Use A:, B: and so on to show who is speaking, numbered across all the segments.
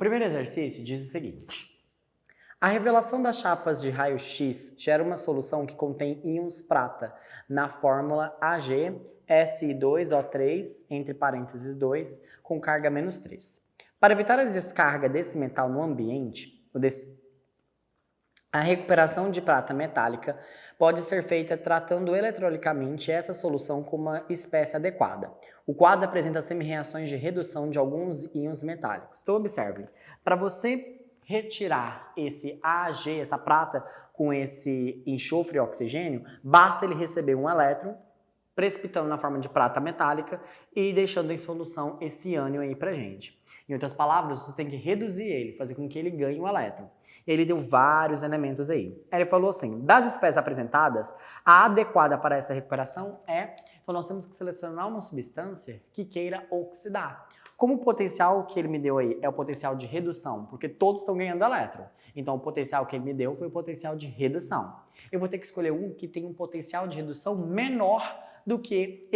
A: primeiro exercício diz o seguinte. A revelação das chapas de raio-x gera uma solução que contém íons prata na fórmula AgSi2O3, entre parênteses 2, com carga -3. Para evitar a descarga desse metal no ambiente, a recuperação de prata metálica pode ser feita tratando eletrolicamente essa solução com uma espécie adequada. O quadro apresenta semi-reações de redução de alguns íons metálicos. Então, observem, para você retirar esse Ag, essa prata, com esse enxofre e oxigênio, basta ele receber um elétron, precipitando na forma de prata metálica e deixando em solução esse ânion aí pra gente. Em outras palavras, você tem que reduzir ele, fazer com que ele ganhe um elétron. Ele deu vários elementos aí. Ele falou assim, das espécies apresentadas, a adequada para essa recuperação é, então nós temos que selecionar uma substância que queira oxidar. Como o potencial que ele me deu aí é o potencial de redução, porque todos estão ganhando elétron. Então, o potencial que ele me deu foi o potencial de redução. Eu vou ter que escolher um que tem um potencial de redução menor do que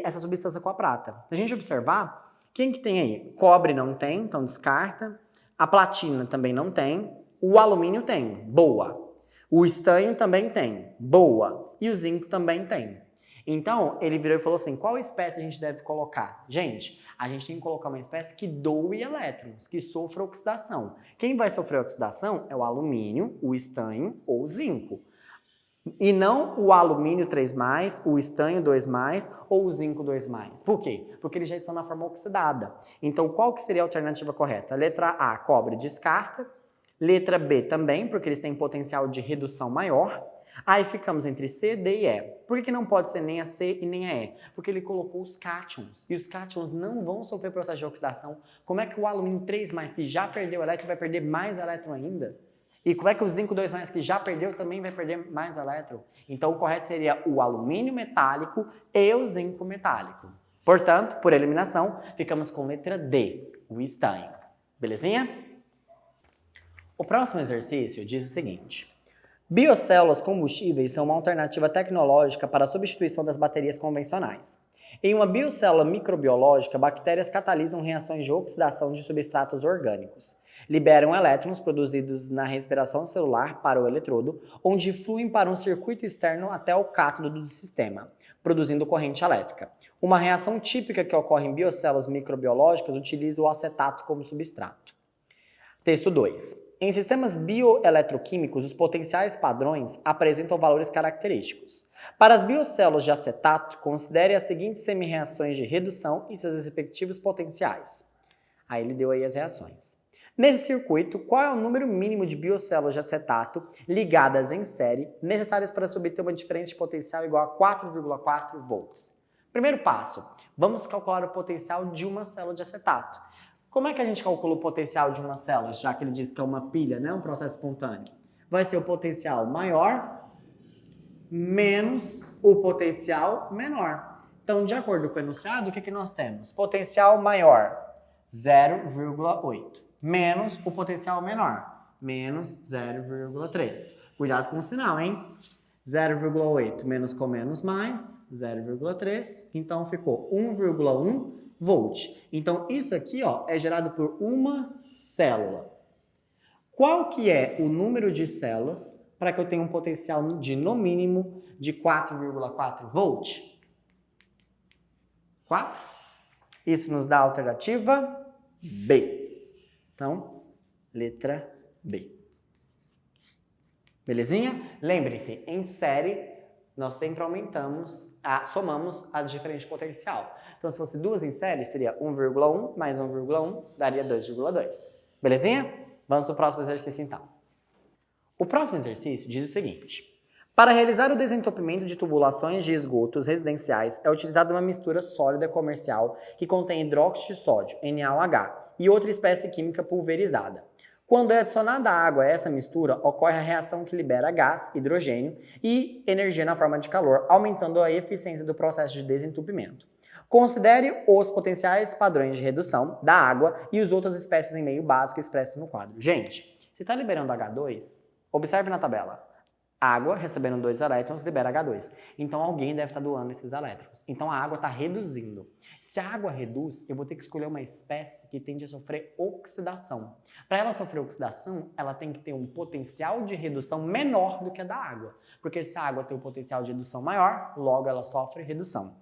A: essa substância com a prata. Se a gente observar, quem que tem aí? Cobre não tem, então descarta. A platina também não tem. O alumínio tem, boa. O estanho também tem, boa. E o zinco também tem. Então, ele virou e falou assim, qual espécie a gente deve colocar? Gente, a gente tem que colocar uma espécie que doe elétrons, que sofra oxidação. Quem vai sofrer oxidação é o alumínio, o estanho ou o zinco. E não o alumínio 3+, o estanho 2+, ou o zinco 2+. Por quê? Porque eles já estão na forma oxidada. Então, qual que seria a alternativa correta? Letra A, cobre, descarta. Letra B também, porque eles têm potencial de redução maior. Aí ficamos entre C, D e E. Por que não pode ser nem a C e nem a E? Porque ele colocou os cátions. E os cátions não vão sofrer processo de oxidação. Como é que o alumínio 3+, que já perdeu elétron, vai perder mais elétron ainda? E como é que o zinco 2+, que já perdeu, também vai perder mais elétron? Então, o correto seria o alumínio metálico e o zinco metálico. Portanto, por eliminação, ficamos com letra D, o estanho. Belezinha? O próximo exercício diz o seguinte. Biocélulas combustíveis são uma alternativa tecnológica para a substituição das baterias convencionais. Em uma biocélula microbiológica, bactérias catalisam reações de oxidação de substratos orgânicos. Liberam elétrons produzidos na respiração celular para o eletrodo, onde fluem para um circuito externo até o cátodo do sistema, produzindo corrente elétrica. Uma reação típica que ocorre em biocélulas microbiológicas utiliza o acetato como substrato. Texto 2. Em sistemas bioeletroquímicos, os potenciais padrões apresentam valores característicos. Para as biocélulas de acetato, considere as seguintes semi-reações de redução e seus respectivos potenciais. Aí ele deu aí as reações. Nesse circuito, qual é o número mínimo de biocélulas de acetato ligadas em série necessárias para se obter uma diferença de potencial igual a 4,4 volts? Primeiro passo, vamos calcular o potencial de uma célula de acetato. Como é que a gente calcula o potencial de uma célula, já que ele diz que é uma pilha, né? Um processo espontâneo? Vai ser o potencial maior menos o potencial menor. Então, de acordo com o enunciado, o que nós temos? Potencial maior, 0,8. Menos o potencial menor, menos 0,3. Cuidado com o sinal, hein? 0,8 menos com menos mais, 0,3. Então, ficou 1,1 volt. Então, isso aqui ó, é gerado por uma célula. Qual que é o número de células para que eu tenha um potencial de, no mínimo, de 4,4 volt? 4? Isso nos dá a alternativa B. Então, letra B. Belezinha? Lembre-se, em série, nós sempre somamos a diferença de potencial. Então, se fosse duas em série, seria 1,1 mais 1,1, daria 2,2. Belezinha? Vamos para o próximo exercício, então. O próximo exercício diz o seguinte. Para realizar o desentupimento de tubulações de esgotos residenciais, é utilizada uma mistura sólida comercial que contém hidróxido de sódio, NaOH, e outra espécie química pulverizada. Quando é adicionada água a essa mistura, ocorre a reação que libera gás, hidrogênio e energia na forma de calor, aumentando a eficiência do processo de desentupimento. Considere os potenciais padrões de redução da água e as outras espécies em meio básico expressas no quadro. Gente, se está liberando H2, observe na tabela. Água, recebendo 2 elétrons, libera H2. Então, alguém deve estar doando esses elétrons. Então, a água está reduzindo. Se a água reduz, eu vou ter que escolher uma espécie que tende a sofrer oxidação. Para ela sofrer oxidação, ela tem que ter um potencial de redução menor do que a da água. Porque se a água tem um potencial de redução maior, logo ela sofre redução.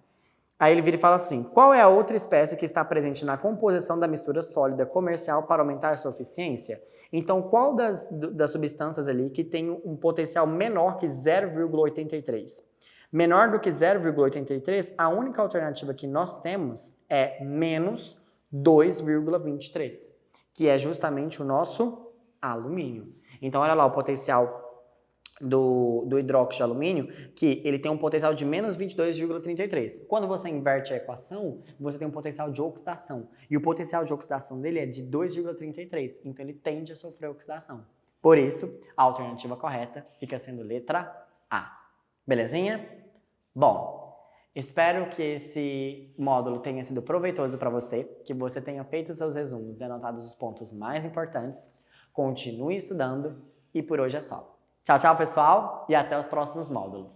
A: Aí ele vira e fala assim, qual é a outra espécie que está presente na composição da mistura sólida comercial para aumentar sua eficiência? Então, qual das substâncias ali que tem um potencial menor que 0,83? Menor do que 0,83, a única alternativa que nós temos é menos 2,23, que é justamente o nosso alumínio. Então, olha lá o potencial do hidróxido de alumínio, que ele tem um potencial de menos 22,33. Quando você inverte a equação, você tem um potencial de oxidação. E o potencial de oxidação dele é de 2,33. Então, ele tende a sofrer oxidação. Por isso, a alternativa correta fica sendo letra A. Belezinha? Bom, espero que esse módulo tenha sido proveitoso para você, que você tenha feito seus resumos e anotado os pontos mais importantes. Continue estudando e por hoje é só. Tchau, tchau, pessoal, e até os próximos módulos.